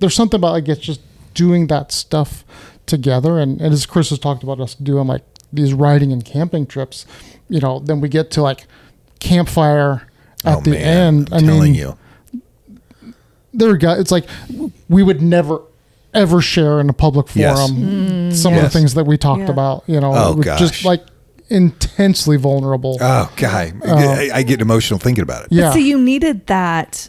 there's something about, I guess, just doing that stuff together. And as Chris has talked about us doing like these riding and camping trips, then we get to like campfire at the end. I'm telling you. It's like we would never ever share in a public forum some of the things that we talked about, just like intensely vulnerable. Oh God. I get emotional thinking about it. Yeah. But so you needed that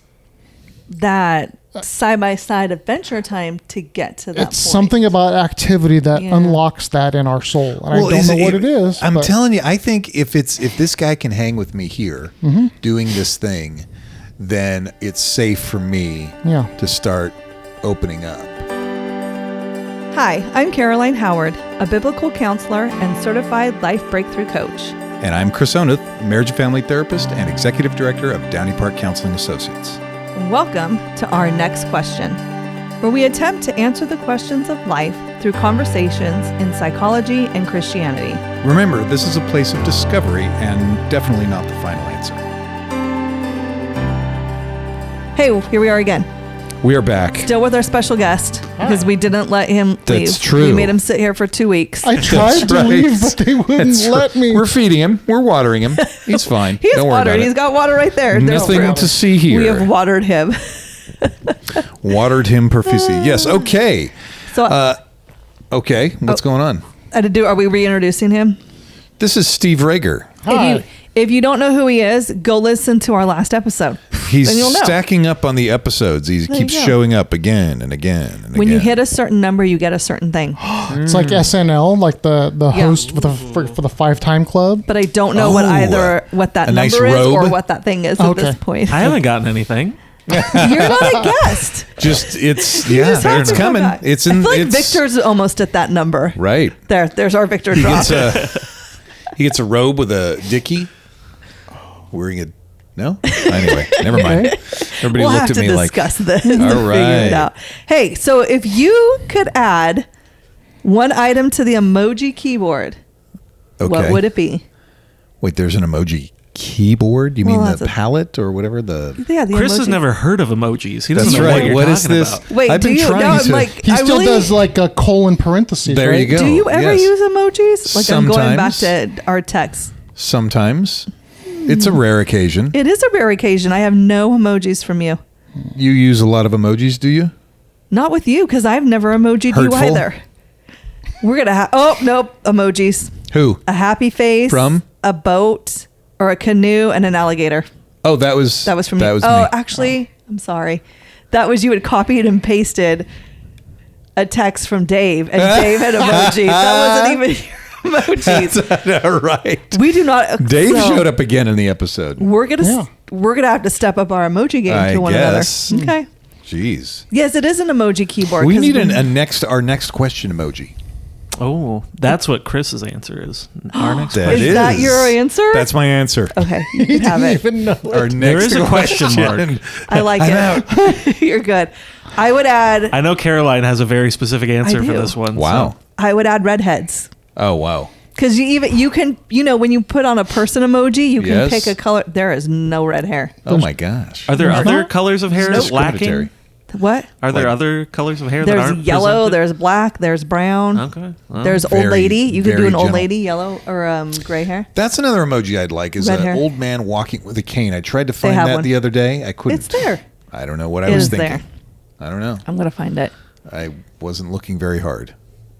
side-by-side adventure time to get to that point. It's something about activity that unlocks that in our soul. And I don't know what it is. I'm telling you, I think if this guy can hang with me here doing this thing, then it's safe for me to start opening up. Hi, I'm Caroline Howard, a biblical counselor and certified life breakthrough coach. And I'm Chris Oneth, marriage and family therapist and executive director of Downey Counseling Associates. Welcome to Our Next Question, where we attempt to answer the questions of life through conversations in psychology and Christianity. Remember, this is a place of discovery and definitely not the final answer. Hey, here we are again. We are back. Still with our special guest because we didn't let him leave. That's true. We made him sit here for 2 weeks. I tried to leave, but they wouldn't let me. We're feeding him. We're watering him. He's fine. He's Don't watered. worry about He's got water right there. Nothing to see here. We have watered him. Watered him profusely. Yes. Okay. So, okay. What's going on? Are we reintroducing him? This is Steve Rager. Hi. If you don't know who he is, go listen to our last episode. He's and you'll know. stacking up on the episodes. He keeps showing up again and again and when again. you hit a certain number, you get a certain thing. It's like SNL, like the host for the 5-time club. But I don't know what that number nice is robe. or what that thing is at this point. I haven't gotten anything. You're not a guest. It's it's coming. It's in. I feel like Victor's almost at that number. Right. There's our Victor drop. He gets a robe with a dickie. Wearing a no. Anyway, never mind. Everybody we'll looked at me like, discuss this. All right. Figure it out. Hey, so if you could add one item to the emoji keyboard, what would it be? Wait, there's an emoji keyboard? You mean the palette or whatever? The Chris has never heard of emojis. He doesn't That's know right. what is this? About. Wait, I've been trying to. He still does like a colon parentheses. There right? you go. Do you ever use emojis? Like I'm going back Sometimes. to our text. Sometimes. It's a rare occasion. It is a rare occasion. I have no emojis from you. You use a lot of emojis, do you? Not with you, because I've never emojied you either. We're going to have... Oh, nope. Emojis. Who? A happy face. From? A boat or a canoe and an alligator. Oh, that was from you. me. Actually, I'm sorry. That was you had copied and pasted a text from Dave, and Dave had emoji. That wasn't even your emojis. That's right. We do not... Dave showed up again in the episode. We're gonna have to step up our emoji game to one another. Okay. Jeez. Yes, it is an emoji keyboard. We need our next question emoji. Oh, that's what Chris's answer is. Our next That question. Is that your answer? That's my answer. Okay, you can have it. Even know Our next There is a question mark. I like it. You're good. I would add. I know Caroline has a very specific answer for this one. Wow. So. I would add redheads. Oh, wow. Because you can when you put on a person emoji, you can Yes. pick a color. There is no red hair. Oh, my gosh. Are there other colors of hair Discriminatory. lacking? What? Are there other colors of hair that There's aren't yellow, presented? there's black, there's brown. Okay. Well, There's old lady. You can do an old gentle. lady, yellow or gray hair. That's another emoji I'd like is Red an hair. old man walking with a cane. I tried to find have that one. the other day. I couldn't. It's there. I don't know what I It was is thinking. there. I don't know. I'm gonna find it. I wasn't looking very hard.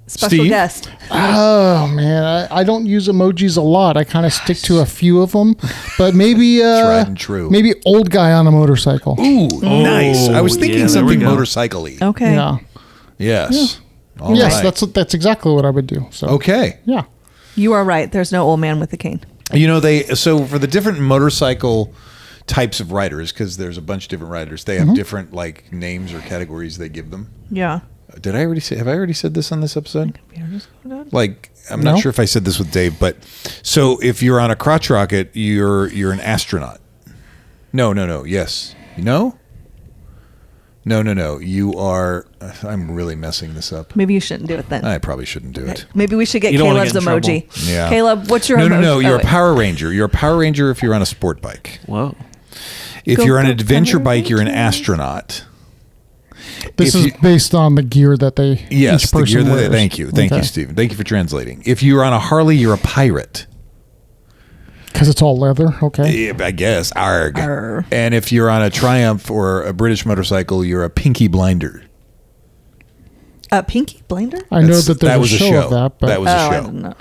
Special Steve? guest. Oh man, I don't use emojis a lot. I kind of stick to a few of them, but maybe Tried and true. Maybe old guy on a motorcycle. Ooh, nice. I was thinking yeah, there we something go. motorcycle-y. Okay. Yeah. Yes. All Yes, right. that's exactly what I would do. So Okay. yeah. You are right. There's no old man with a cane. You know, so for the different motorcycle types of riders, because there's a bunch of different riders, they have different like names or categories they give them. Yeah. Have I already said this on this episode? Like, I'm No. not sure if I said this with Dave, but so if you're on a crotch rocket, you're an astronaut. No. Yes. No. You are. I'm really messing this up. Maybe you shouldn't do it then. I probably shouldn't do it. Maybe we should get You don't wanna Caleb's get in emoji. trouble. Yeah. Caleb, what's your emoji? No. You're Oh, a wait. Power Ranger. You're a Power Ranger if you're on a sport bike. Whoa. If Go, you're on go, an adventure Power bike, you're an Rangers. astronaut. This is based on the gear that they Yes, each person the gear that wears. thank you, Stephen. Thank you for translating. If you're on a Harley, you're a pirate. Because it's all leather. Okay. Yeah, I guess. Arg. Arr. And if you're on a Triumph or a British motorcycle, you're a Pinky Blinder. A Pinky Blinder? I know that there's a show of that, but that was a show. I don't know.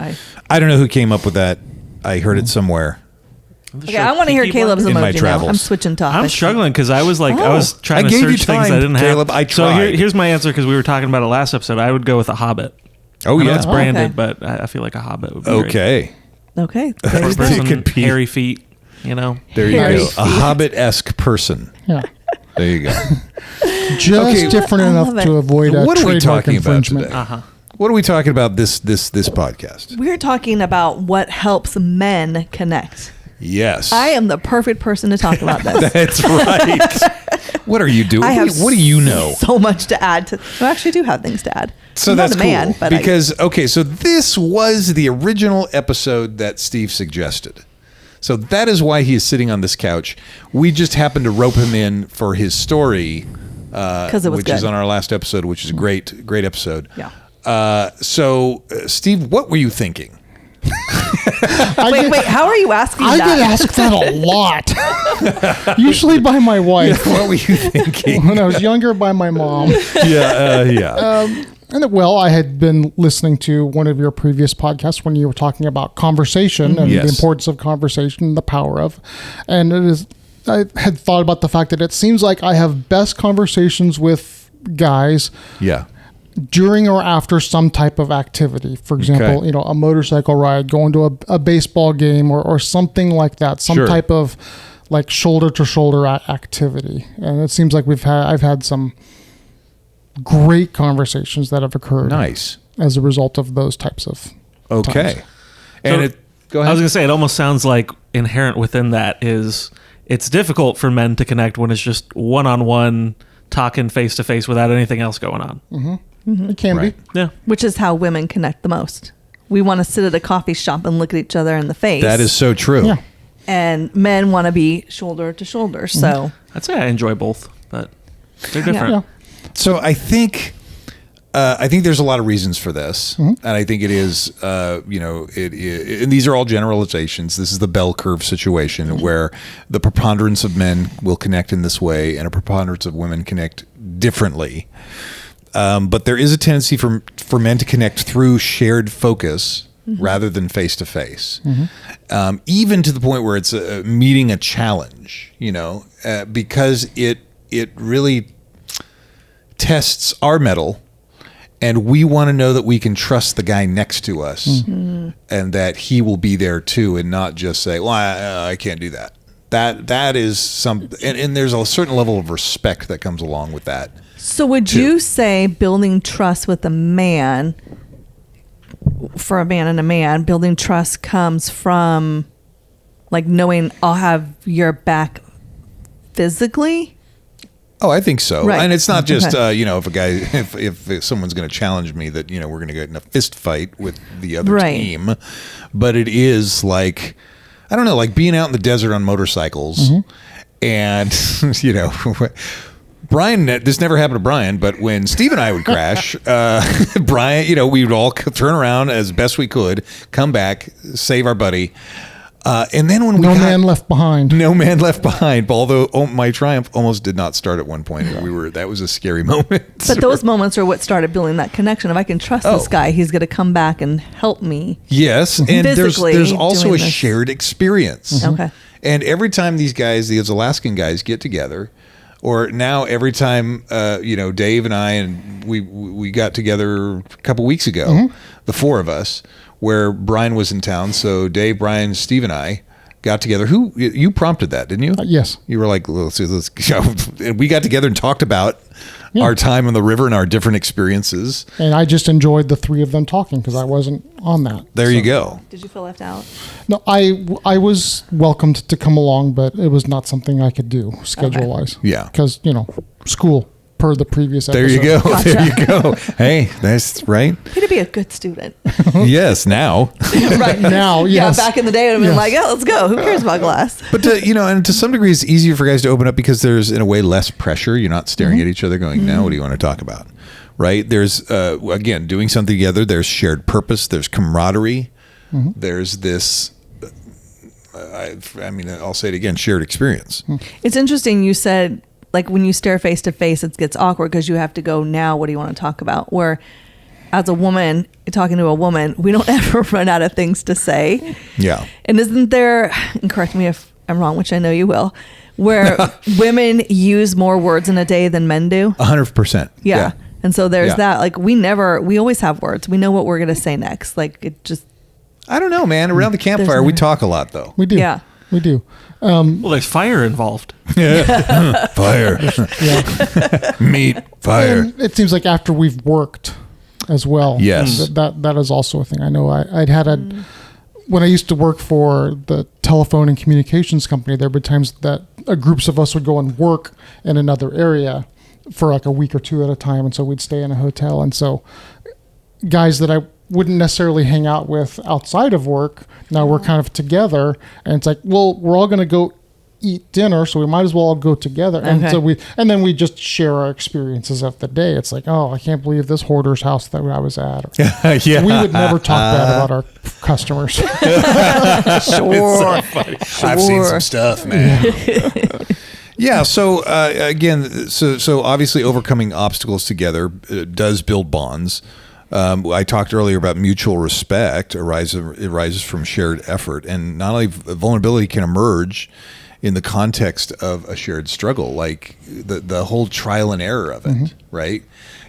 I don't know who came up with that. I heard it somewhere. Okay, I want to hear Caleb's in my emoji now. travels. I'm switching topics. I'm struggling because I was like, I was trying to I gave you search things time, I didn't Caleb. have. I So tried. here's my answer because we were talking about it last episode. I would go with a Hobbit. Oh, I know yeah. it's branded, okay. but I feel like a Hobbit would be Okay. Okay. great. There you First go. person, It could be- hairy feet, you know. There you Hairy go. feet. A Hobbit-esque person. yeah. There you go. Just Okay. different I enough love it. to avoid a What are we trademark talking about infringement. today? What are we talking about this podcast? We're talking about what helps men connect. Yes. I am the perfect person to talk about this. That's right. What are you doing? I have What do you know? so much to add to. I actually do have things to add. So I'm that's not a man, cool. but Because, okay, so this was the original episode that Steve suggested. So that is why he is sitting on this couch. We just happened to rope him in for his story, 'Cause it was which is good. on our last episode, which is a great episode. Yeah. So, Steve, what were you thinking? Wait, how are you asking I that? get asked that a lot. Usually by my wife. What were you thinking? When I was younger, by my mom. Yeah. Well, I had been listening to one of your previous podcasts when you were talking about conversation and Yes. the importance of conversation and the power of. And I had thought about the fact that it seems like I have best conversations with guys Yeah. during or after some type of activity. For example, Okay. a motorcycle ride, going to a baseball game or something like that. Some Sure. type of like shoulder to shoulder activity. And it seems like I've had some great conversations that have occurred Nice. as a result of those types of Okay. times. And So, go I ahead. was going to say, it almost sounds like inherent within that is it's difficult for men to connect when it's just one-on-one talking face-to-face without anything else going on. It can Right. be. Yeah. Which is how women connect the most. We want to sit at a coffee shop and look at each other in the face. That is so true. Yeah. And men want to be shoulder to shoulder. So I'd say I enjoy both, but they're different. Yeah. So I think there's a lot of reasons for this, and I think it is, and these are all generalizations. This is the bell curve situation where the preponderance of men will connect in this way, and a preponderance of women connect differently. But there is a tendency for men to connect through shared focus rather than face to face, even to the point where it's meeting a challenge. Because it really tests our mettle, and we want to know that we can trust the guy next to us, and that he will be there too, and not just say, "Well, I can't do that." That is and there's a certain level of respect that comes along with that. So would you say building trust with a man, for a man and a man, building trust comes from like knowing I'll have your back physically? Oh, I think so. Right. And it's not just, Okay. if someone's going to challenge me that, we're going to get in a fist fight with the other Right. team, but it is like, I don't know, like being out in the desert on motorcycles and, Brian, this never happened to Brian, but when Steve and I would crash, Brian, we would all turn around as best we could, come back, save our buddy. And then when No man left behind. no man left behind. Although my Triumph almost did not start at one point. That was a scary moment. But those moments are what started building that connection. If I can trust this guy, he's going to come back and help me. Yes, and Physically there's also doing a this. shared experience. Okay. And every time these Alaskan guys get together, or now every time Dave and I and we got together a couple weeks ago, the four of us, where Brian was in town. So Dave, Brian, Steve, and I got together. You prompted that, didn't you? Yes. You were like, let's and we got together and talked about our time on the river and our different experiences. And I just enjoyed the three of them talking because I wasn't on that. There you go. Did you feel left out? No, I was welcomed to come along, but it was not something I could do schedule wise. Yeah. Because, school. per the previous episode. There you go. There you go. Hey, that's right. Way to be a good student. Yes, now. Right Now, yes. Yeah, back in the day, I'd have been Yes. like, yeah, let's go. Who cares about glass? But and to some degree, it's easier for guys to open up because there's in a way less pressure. You're not staring at each other, going, "Now, what do you want to talk about?" Right? There's again doing something together. There's shared purpose. There's camaraderie. There's this. I'll say it again. Shared experience. It's interesting. You said like when you stare face to face, it gets awkward because you have to go, now, what do you want to talk about? Where as a woman, talking to a woman, we don't ever run out of things to say. Yeah. And isn't there, and correct me if I'm wrong, which I know you will, where women use more words in a day than men do? 100%. Yeah. And so there's Yeah. that. Like we always have words. We know what we're going to say next. Like it just. I don't know, man. Around the campfire, There's we no- talk a lot, though. We do. Yeah. We do. Well, there's fire involved. Fire. Yeah. Meat. Fire. And it seems like after we've worked as well. Yes. That is also a thing. I know I'd had when I used to work for the telephone and communications company, there would be times that groups of us would go and work in another area for like a week or two at a time. And so we'd stay in a hotel. And so guys that I wouldn't necessarily hang out with outside of work, now we're kind of together. And it's like, well, we're all going to go eat dinner, so we might as well all go together. And Okay. so then we just share our experiences of the day. It's like, oh, I can't believe this hoarder's house that I was at. Or, Yeah. we would never talk bad about our customers. Sure. I've seen some stuff, man. Yeah. So again, so obviously overcoming obstacles together does build bonds. I talked earlier about mutual respect arises from shared effort, and not only vulnerability can emerge in the context of a shared struggle, like the whole trial and error of it, right?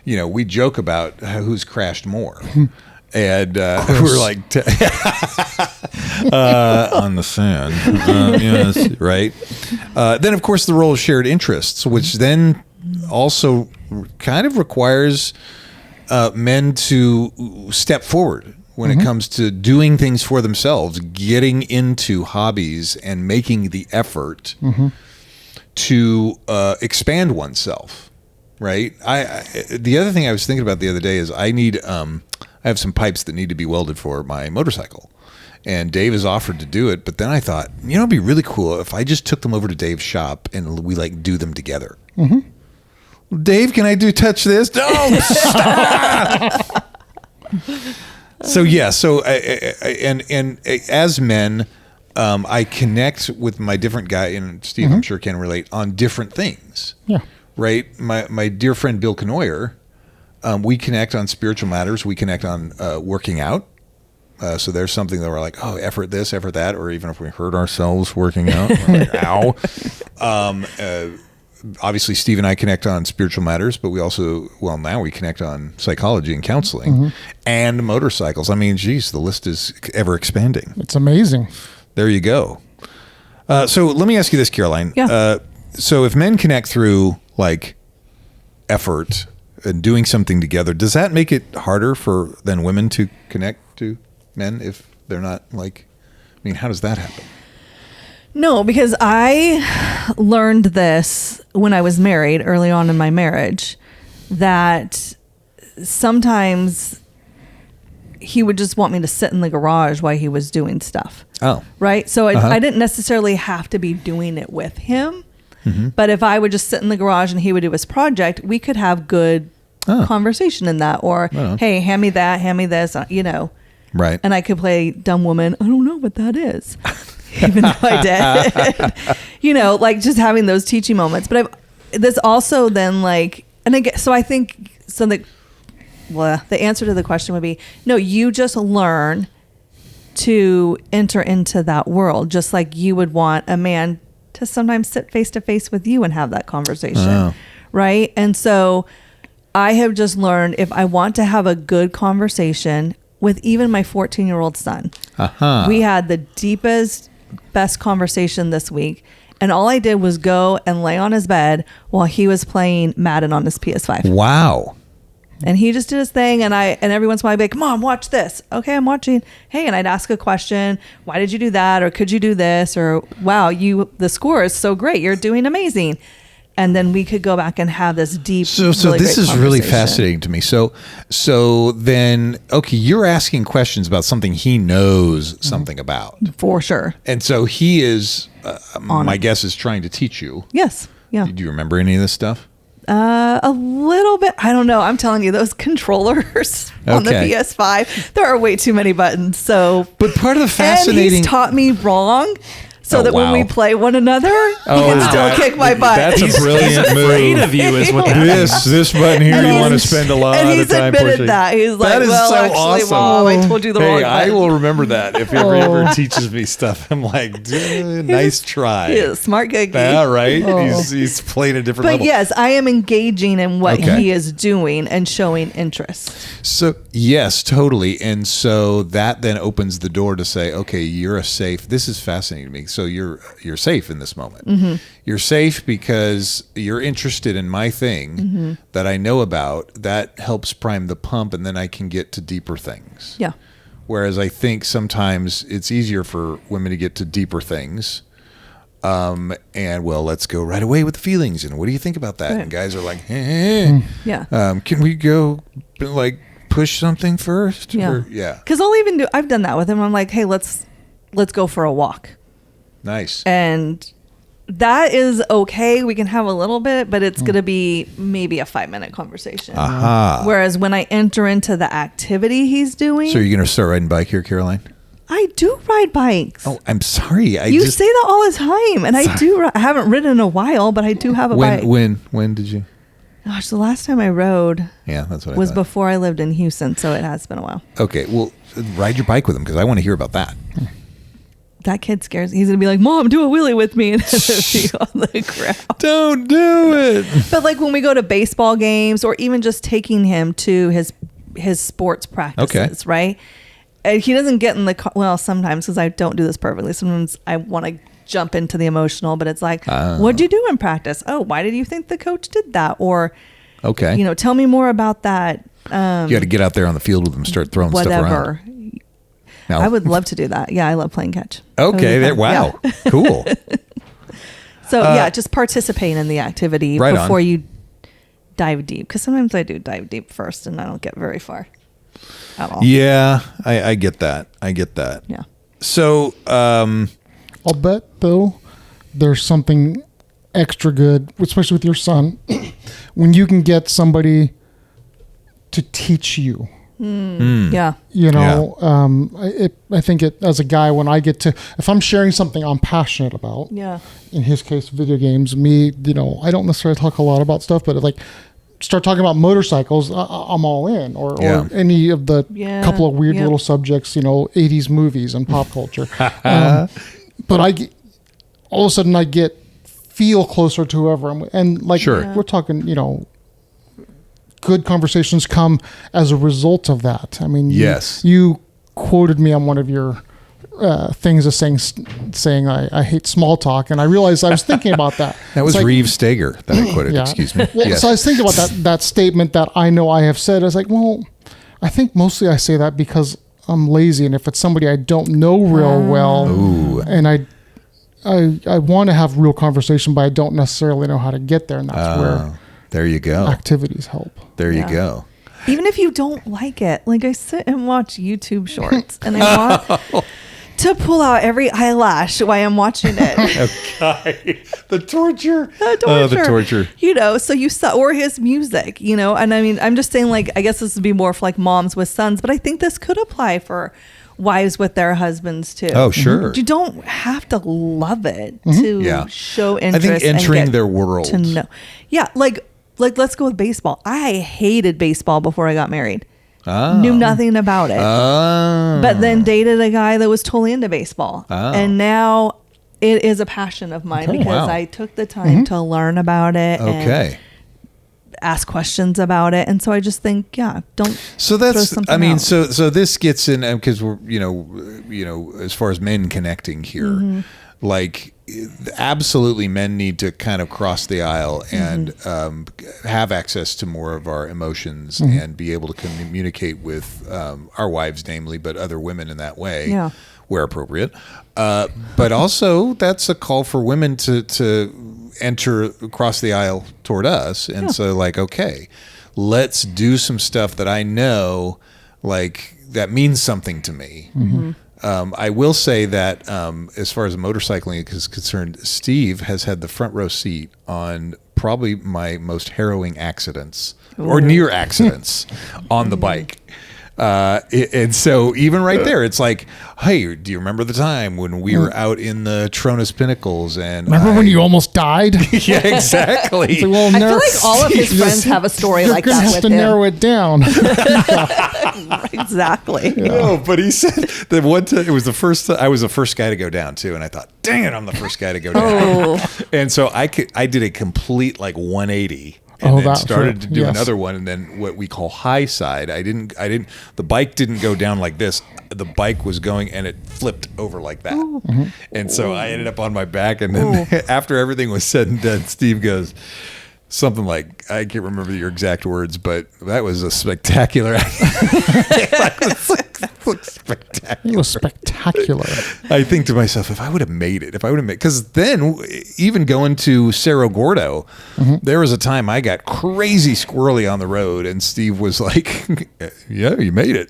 We joke about who's crashed more. And we're like on the sand, yes, right. Then, of course, the role of shared interests, which then also kind of requires men to step forward when it comes to doing things for themselves, getting into hobbies and making the effort to expand oneself. Right. The other thing I was thinking about the other day is I have some pipes that need to be welded for my motorcycle, and Dave has offered to do it. But then I thought, it'd be really cool if I just took them over to Dave's shop and we do them together. Dave, can I touch this? No, stop. So and as men, I connect with my different guy, and Steve, I'm sure can relate, on different things. Yeah. Right. My dear friend Bill Canoyer, we connect on spiritual matters. We connect on working out. So there's something that we're like, oh, effort this, effort that, or even if we hurt ourselves working out, we're like, ow. Obviously, Steve and I connect on spiritual matters, but we also, now we connect on psychology and counseling and motorcycles. I mean, geez, the list is ever expanding. It's amazing. There you go. So let me ask you this, Caroline. Yeah. So if men connect through effort and doing something together, does that make it harder than women to connect to men if they're not how does that happen? No, because I learned this when I was married, early on in my marriage, that sometimes he would just want me to sit in the garage while he was doing stuff. Oh. Right? So I didn't necessarily have to be doing it with him. But if I would just sit in the garage and he would do his project, we could have good conversation in that. Or, hey, hand me that, hand me this, Right. And I could play dumb woman. I don't know what that is. Even though I did. Just having those teaching moments. But this also then so I think the answer to the question would be, no, you just learn to enter into that world, just like you would want a man to sometimes sit face to face with you and have that conversation. Right. And so I have just learned, if I want to have a good conversation with even my 14-year-old son, we had the deepest, best conversation this week. And all I did was go and lay on his bed while he was playing Madden on his PS5. Wow. And he just did his thing. And every once in a while I'd be like, Mom, watch this. Okay, I'm watching. Hey, and I'd ask a question. Why did you do that? Or could you do this? Or, wow, the score is so great. You're doing amazing. and then we could go back and have this deep. So really this great is really conversation. fascinating to me. So then, okay, you're asking questions about something he knows something about, For sure. and so he is. My guess is trying to teach you. Yes. Yeah. Do you remember any of this stuff? A little bit. I don't know. I'm telling you, those controllers on the Okay. PS5, there are way too many buttons. So, But part of the and fascinating. he's taught me wrong, so Oh, that when we wow. play one another, he can wow. still kick my butt. That's a brilliant Afraid move. of you is what that means. This button here, And you he's- want to spend a lot and of he's time admitted pushing. that. He's like, That is well, so actually, awesome. Mom, I told you the wrong Hey, I button. will remember that if he ever teaches me stuff. I'm like, dude, nice try. He is smart cookie. Yeah, right. Oh. He's playing a different But level. yes, I am engaging in what Okay. he is doing and showing interest. So yes, totally. And so that then opens the door to say, okay, you're a safe. This is fascinating to me. So you're safe in this moment. Mm-hmm. You're safe because you're interested in my thing Mm-hmm. that I know about. That helps prime the pump, and then I can get to deeper things. Yeah. Whereas I think sometimes it's easier for women to get to deeper things. And well, let's go right away with the feelings. And what do you think about that? Right. And guys are like, eh. Yeah. Can we go like push something first? Yeah. Or, yeah. Because I've done that with him. I'm like, hey, let's go for a walk. Nice. And that is okay. We can have a little bit, but it's going to be maybe a 5-minute conversation. Aha. Whereas when I enter into the activity he's doing, So you're going to start riding bike here, Caroline? I do ride bikes. Oh, I'm sorry. You say that all the time, and I do. I haven't ridden in a while, but I do have a bike. When did you? Gosh, the last time I rode Yeah, that's what was I thought. before I lived in Houston, so it has been a while. Okay, well, ride your bike with him because I want to hear about that. That kid scares me. He's gonna be like, "Mom, do a wheelie with me," and be on the ground. Don't do it. But like when we go to baseball games, or even just taking him to his sports practices, right? And he doesn't get in the car. Well, sometimes, because I don't do this perfectly. Sometimes I want to jump into the emotional, but it's like, what'd you do in practice? Oh, why did you think the coach did that? Or, Okay. tell me more about that. You got to get out there on the field with him, start throwing stuff around. Whatever. Now, I would love to do that. Yeah, I love playing catch. Okay, That would be there. fun. Wow, Yeah. cool. So just participate in the activity Right before on. you dive deep. Because sometimes I do dive deep first, and I don't get very far at all. Yeah, I get that. Yeah. So, I'll bet though there's something extra good, especially with your son, when you can get somebody to teach you. Yeah. I think it as a guy, when I get to, if I'm sharing something I'm passionate about, Yeah. in his case, video games, me, I don't necessarily talk a lot about stuff, but like start talking about motorcycles, I'm all in, or any of the Yeah. couple of weird Yep. little subjects, 80s movies and pop culture. But all of a sudden I feel closer to whoever I'm with. And like, Sure. Yeah. we're talking, good conversations come as a result of that. I mean, Yes. you quoted me on one of your things as saying I hate small talk, and I realized I was thinking about that. that was It's like, Reeves Stager that I quoted. yeah. Excuse me. Well, Yes. so I was thinking about that statement that I know I have said. I was like, well, I think mostly I say that because I'm lazy, and if it's somebody I don't know real well, and I want to have real conversation, but I don't necessarily know how to get there, and that's where there you go. activities help. There you Yeah. go. Even if you don't like it, like I sit and watch YouTube shorts, and I want to pull out every eyelash while I'm watching it. Okay. The torture. The torture. Oh, the torture. So you saw, or his music, and I mean, I'm just saying, like, I guess this would be more for like moms with sons, but I think this could apply for wives with their husbands too. Oh, sure. You don't have to love it to Yeah. show I interest. think and entering get their world. to know. Yeah, like let's go with baseball. I hated baseball before I got married. Knew nothing about it. But then dated a guy that was totally into baseball. And now it is a passion of mine because I took the time to learn about it and ask questions about it. And so I just think, don't So throw that's, something I mean, out. so this gets in because we're, as far as men connecting here, like absolutely men need to kind of cross the aisle and have access to more of our emotions and be able to communicate with our wives, namely, but other women in that way, where appropriate. But also that's a call for women to enter across the aisle toward us. And so like, okay, let's do some stuff that I know, like, that means something to me. I will say that as far as motorcycling is concerned, Steve has had the front row seat on probably my most harrowing accidents or near accidents on the bike. And so even right there, it's like, hey, do you remember the time when we were out in the Tronus Pinnacles? And remember when you almost died? Yeah, exactly. Like, well, I feel like all of his friends have a story like that have with to him. narrow it down. Exactly. No, but he said that one time it was the first. I was the first guy to go down too, and I thought, dang it, I'm the first guy to go down. And so I did a complete like 180. And then started to do another one, and then what we call high side. I didn't. The bike didn't go down like this. The bike was going, and it flipped over like that. And so I ended up on my back. And then after everything was said and done, Steve goes something like, I can't remember your exact words, but that was a spectacular. It was spectacular. I think to myself, if I would have made it, because then even going to Cerro Gordo, there was a time I got crazy squirrely on the road, and Steve was like, yeah, you made it.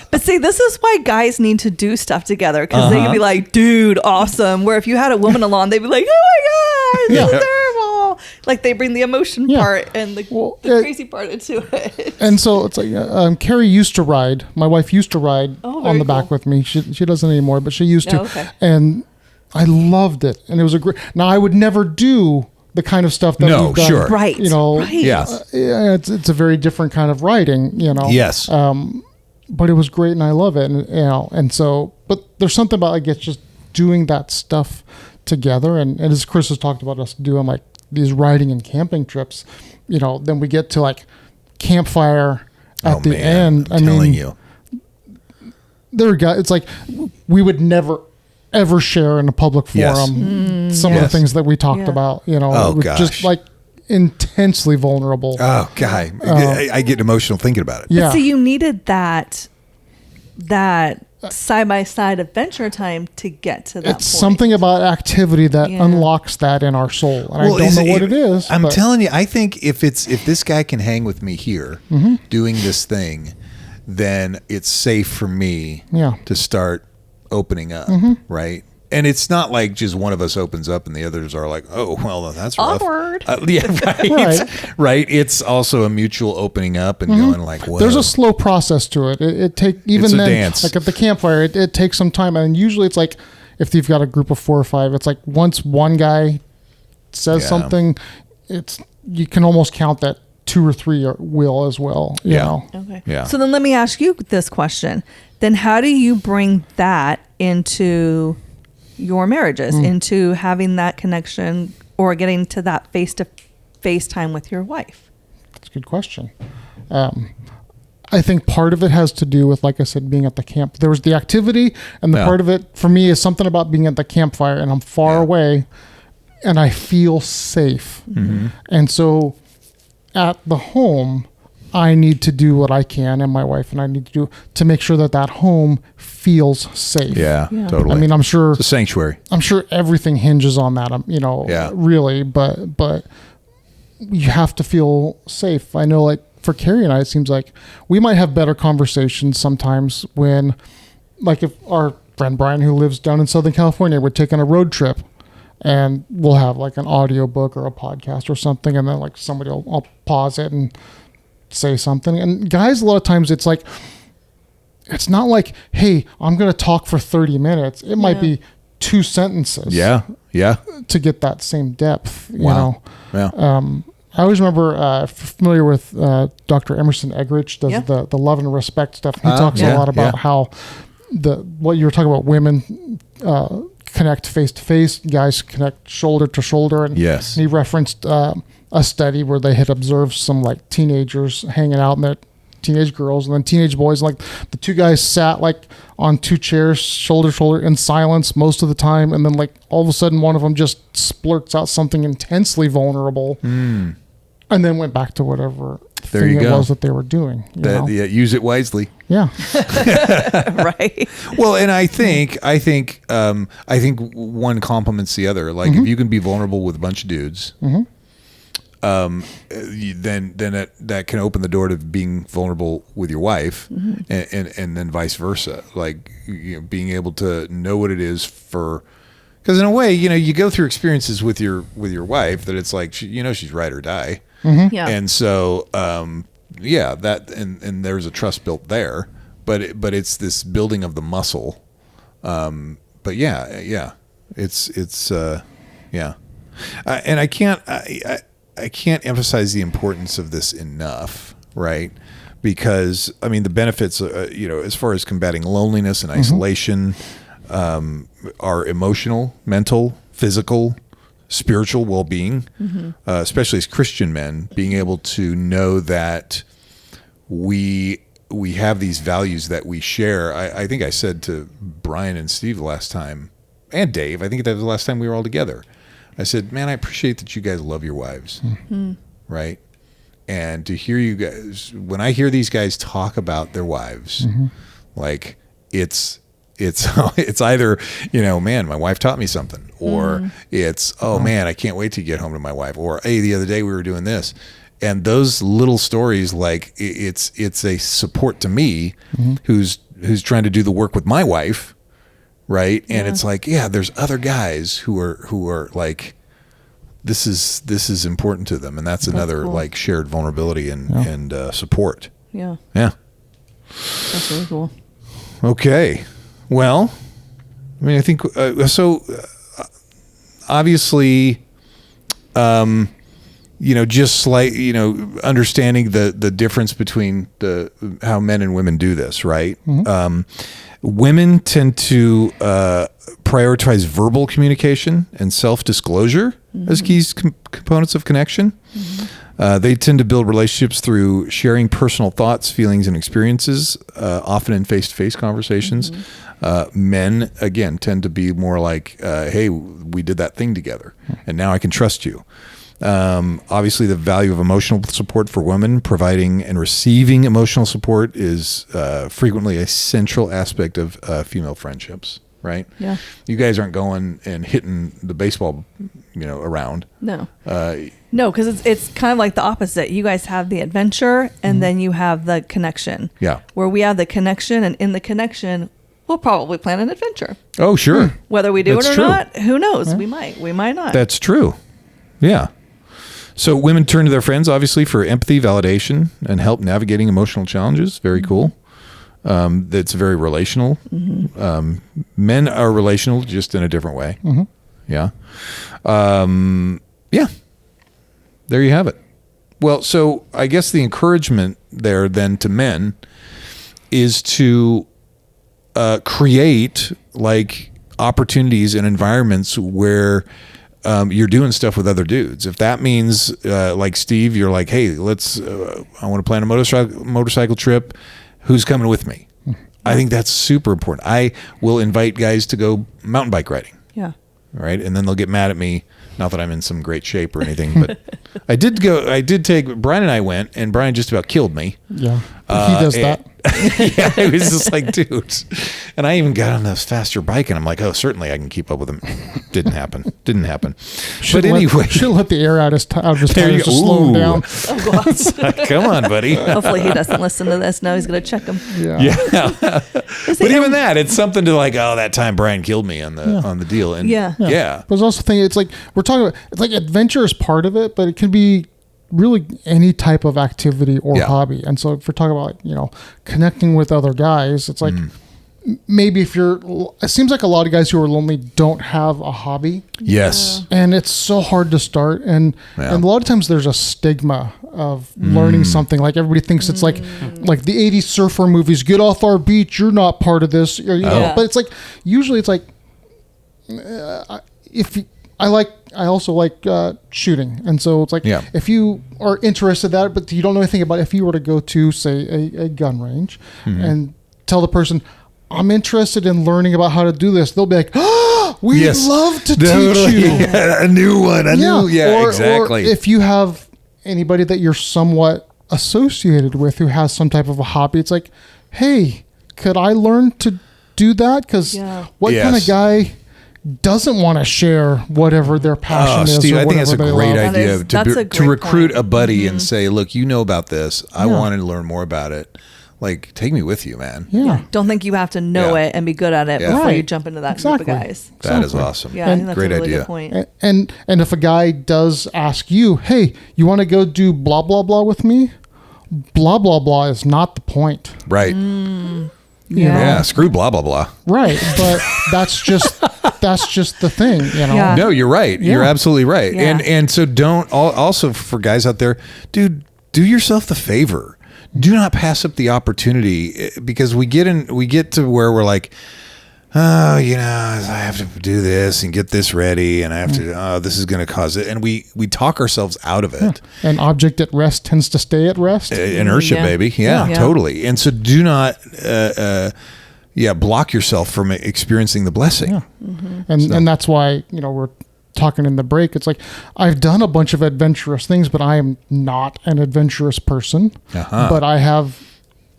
But see, this is why guys need to do stuff together, because they can be like, dude, awesome. Where if you had a woman along, they'd be like, oh my God, this is terrible. Like they bring the emotion part and the crazy part into it. And so it's like, Carrie used to ride. My wife used to ride on the back with me. She doesn't anymore, but she used to. Okay. And I loved it. And it was a great. Now I would never do the kind of stuff that we've done. Sure. Right. You know. Right. Yes. It's a very different kind of riding. You know. Yes. But it was great, and I love it. And and so, but there's something about, I guess, just doing that stuff together. And as Chris has talked about us doing like these riding and camping trips, you know, then we get to like campfire at the end. I'm telling you. It's like we would never ever share in a public forum some of the things that we talked about, you know. Oh, it was gosh. just like intensely vulnerable. Oh, God. I get emotional thinking about it. Yeah. But so you needed that side-by-side adventure time to get to that It's point. something about activity that unlocks that in our soul. And I don't know what it is. I'm telling you, I think if this guy can hang with me here doing this thing, then it's safe for me to start opening up, right? And it's not like just one of us opens up and the others are like, oh, well, that's rough. Awkward. Right. It's also a mutual opening up and going like, whoa. There's a slow process to it. It take even It's a then, dance. like at the campfire, it takes some time. And usually it's like, if you've got a group of 4 or 5, it's like once one guy says something, you can almost count that 2 or 3 will as well. You know? Okay. Yeah. So then let me ask you this question. Then how do you bring that into your marriages, into having that connection or getting to that face-to-face time with your wife? That's a good question. I think part of it has to do with, like I said, being at the camp. There was the activity, and the part of it for me is something about being at the campfire, and I'm far away, and I feel safe. And so at the home, I need to do what I can, and my wife and I need to do to make sure that home feels safe. Yeah, totally. I mean, I'm sure it's a sanctuary. I'm sure everything hinges on that, you know, really, but you have to feel safe. I know, like for Carrie and I, it seems like we might have better conversations sometimes when, like if our friend Brian, who lives down in Southern California, would take on a road trip, and we'll have like an audio book or a podcast or something, and then like somebody will pause it and say something. And guys, a lot of times it's like, it's not like, hey, I'm going to talk for 30 minutes. It might be 2 sentences. Yeah. To get that same depth, you Wow. know. Yeah. I always remember, familiar with Dr. Emerson Eggerichs, does the love and respect stuff. He talks a lot about how what you were talking about, women connect face to face, guys connect shoulder to shoulder. And he referenced a study where they had observed some like teenagers hanging out, and teenage girls and then teenage boys. Like the 2 guys sat like on 2 chairs, shoulder to shoulder, in silence most of the time, and then like all of a sudden one of them just splurts out something intensely vulnerable. And and then went back to whatever There thing you it go. was that they were doing. You know? Yeah, use it wisely. Yeah. Right. Well, and I think one complements the other. Like if you can be vulnerable with a bunch of dudes, then that can open the door to being vulnerable with your wife, and then vice versa. Like being able to know what it is for, because in a way, you go through experiences with your wife that it's like she's ride or die, Yeah. and so that and there's a trust built there, but it's this building of the muscle. But it's and I can't emphasize the importance of this enough, right? Because I mean the benefits, as far as combating loneliness and isolation, are emotional, mental, physical, spiritual well-being, especially as Christian men, being able to know that we have these values that we share. I think I said to Brian and Steve last time, and Dave, I think that was the last time we were all together. I said, man, I appreciate that you guys love your wives, right? And to hear you guys, when I hear these guys talk about their wives, like it's either, man, my wife taught me something, or it's, oh man, I can't wait to get home to my wife, or hey, the other day we were doing this. And those little stories, like it's a support to me who's trying to do the work with my wife. Right. And it's like, there's other guys who are like, this is important to them. And that's another cool. like shared vulnerability and support. Yeah. Yeah. That's really cool. Okay. Well, I mean, I think, obviously, just like, understanding the difference between how men and women do this, right? Women tend to prioritize verbal communication and self-disclosure as key components of connection. They tend to build relationships through sharing personal thoughts, feelings, and experiences, often in face-to-face conversations. Men, again, tend to be more like, hey, we did that thing together, and now I can trust you. Obviously, the value of emotional support for women, providing and receiving emotional support is frequently a central aspect of female friendships, right? Yeah. You guys aren't going and hitting the baseball, around. No. No, because it's kind of like the opposite. You guys have the adventure, and then you have the connection. Yeah. Where we have the connection, and in the connection, we'll probably plan an adventure. Oh, sure. Whether we do That's it or true. not, who knows? We might not. That's true. Yeah. So women turn to their friends, obviously, for empathy, validation, and help navigating emotional challenges. Very cool. That's very relational. Men are relational, just in a different way. Yeah. Yeah. There you have it. Well, so I guess the encouragement there then to men is to create like opportunities and environments where you're doing stuff with other dudes. If that means like Steve, you're like, hey, let's I want to plan a motorcycle trip. Who's coming with me? I think that's super important. I will invite guys to go mountain bike riding. Yeah. Right. And then they'll get mad at me. Not that I'm in some great shape or anything, but I did take Brian, and I went, and Brian just about killed me. Yeah. He does that. Yeah, it was just like, dude. And I even got on this faster bike, and I'm like, oh, certainly I can keep up with him. Didn't happen. But anyway, should let the air out of his tires to slow him down. Oh, God. Come on, buddy. Hopefully he doesn't listen to this. Now he's going to check him. Yeah. But even that, it's something to like, oh, that time Brian killed me on the deal. And Yeah. yeah. But I was also thinking, it's like we're talking about. It's like adventure is part of it, but it can be really any type of activity or hobby. And so if we're talking about, connecting with other guys, it's like maybe if it seems like a lot of guys who are lonely don't have a hobby. Yes. And it's so hard to start. And a lot of times there's a stigma of learning something. Like everybody thinks it's like the 80s surfer movies, get off our beach, you're not part of this. But it's like, usually it's like, I also like shooting. And so it's like, if you are interested in that, but you don't know anything about it, if you were to go to, say, a gun range and tell the person, I'm interested in learning about how to do this, they'll be like, oh, we'd love to teach you. Yeah, a new one. Exactly. Or if you have anybody that you're somewhat associated with who has some type of a hobby, it's like, hey, could I learn to do that? Because what kind of guy doesn't want to share whatever their passion is? Steve, or I think that's a great idea That's a to great recruit point. a buddy and say, look, you know about this. I want to learn more about it. Like, take me with you, man. Yeah. Don't think you have to know it and be good at it before Right. you jump into that group of guys. That is awesome. Yeah, I think that's great a really idea. good point. And if a guy does ask you, hey, you want to go do blah, blah, blah with me? Blah, blah, blah is not the point. Right. Yeah. Screw blah, blah, blah. Right. But that's just the thing, you know? Yeah. No, you're right. Yeah. You're absolutely right. Yeah. And so also for guys out there, dude, do yourself the favor. Do not pass up the opportunity, because we get to where we're like, oh, you know, I have to do this and get this ready, and I have to, oh, this is going to cause it. And we talk ourselves out of it. An object at rest tends to stay at rest. Inertia, Yeah. baby. Yeah, Yeah. totally. And so do not, block yourself from experiencing the blessing. Yeah. And that's why, you know, we're talking in the break. It's like, I've done a bunch of adventurous things, but I am not an adventurous person. But I have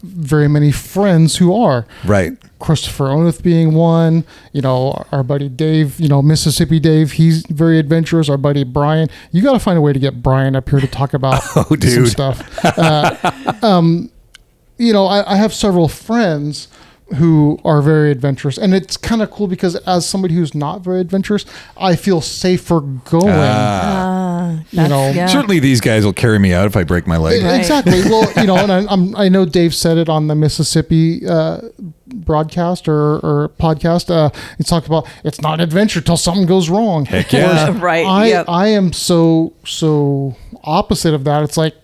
very many friends who are. Right. Christopher Oneth being one, you know, our buddy Dave, you know, Mississippi Dave, he's very adventurous. Our buddy Brian, you got to find a way to get Brian up here to talk about some stuff. You know, I have several friends who are very adventurous, and it's kind of cool because as somebody who's not very adventurous, I feel safer going. You know, Certainly these guys will carry me out if I break my leg. Right. Exactly. Well, you know, and I know Dave said it on the Mississippi broadcast or podcast. He talked about it's not adventure till something goes wrong. Heck yeah. Right. I am so opposite of that. It's like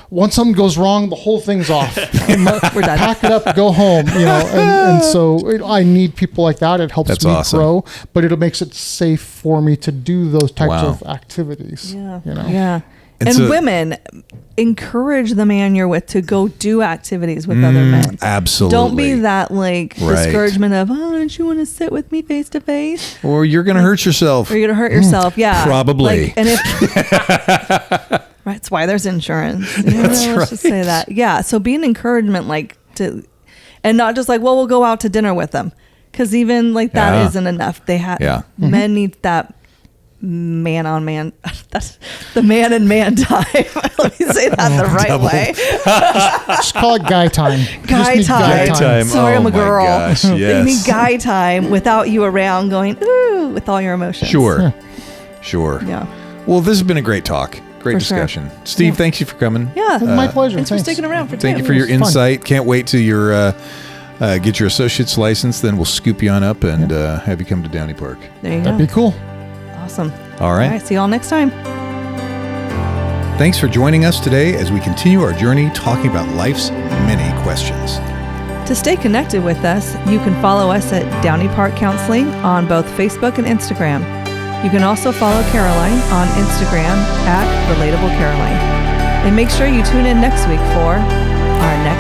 once something goes wrong, the whole thing's off. We're done. Pack it up, go home. You know, and so I need people like that. It helps That's me awesome. grow, but it makes it safe for me to do those types Wow. of activities. Yeah. You know. Yeah. And And so- women, encourage the man you're with to go do activities with other men. Absolutely. Don't be that like Right. discouragement of, oh, don't you want to sit with me face to face? Or you're going to hurt yourself. Or you're gonna hurt yourself. Yeah. Probably. Like, and if right, that's why there's insurance. Yeah, let's just say that. Yeah. So be an encouragement, like to, and not just like, well, we'll go out to dinner with them, because even like that Yeah. isn't enough. They have Yeah. men need that man on man. That's the man and man time. Let me say that the right way. Just call it guy time. You just Guy need time. Guy time. Sorry, Oh I'm a my girl. gosh, They yes. need guy time without you around going, ooh, with all your emotions. Sure. Sure. Yeah. Well, this has been a great talk. Great For sure. discussion. Steve, thanks you for coming. Yeah. My pleasure. Thanks for sticking around for Thank two. you for your It was fun. insight. Can't wait till your get your associate's license. Then we'll scoop you on up and have you come to Downey Park. There you That'd go. be cool. Awesome. All right. All right. See you all next time. Thanks for joining us today as we continue our journey talking about life's many questions. To stay connected with us, you can follow us at Downey Park Counseling on both Facebook and Instagram. You can also follow Caroline on Instagram at Relatable Caroline. And make sure you tune in next week for our next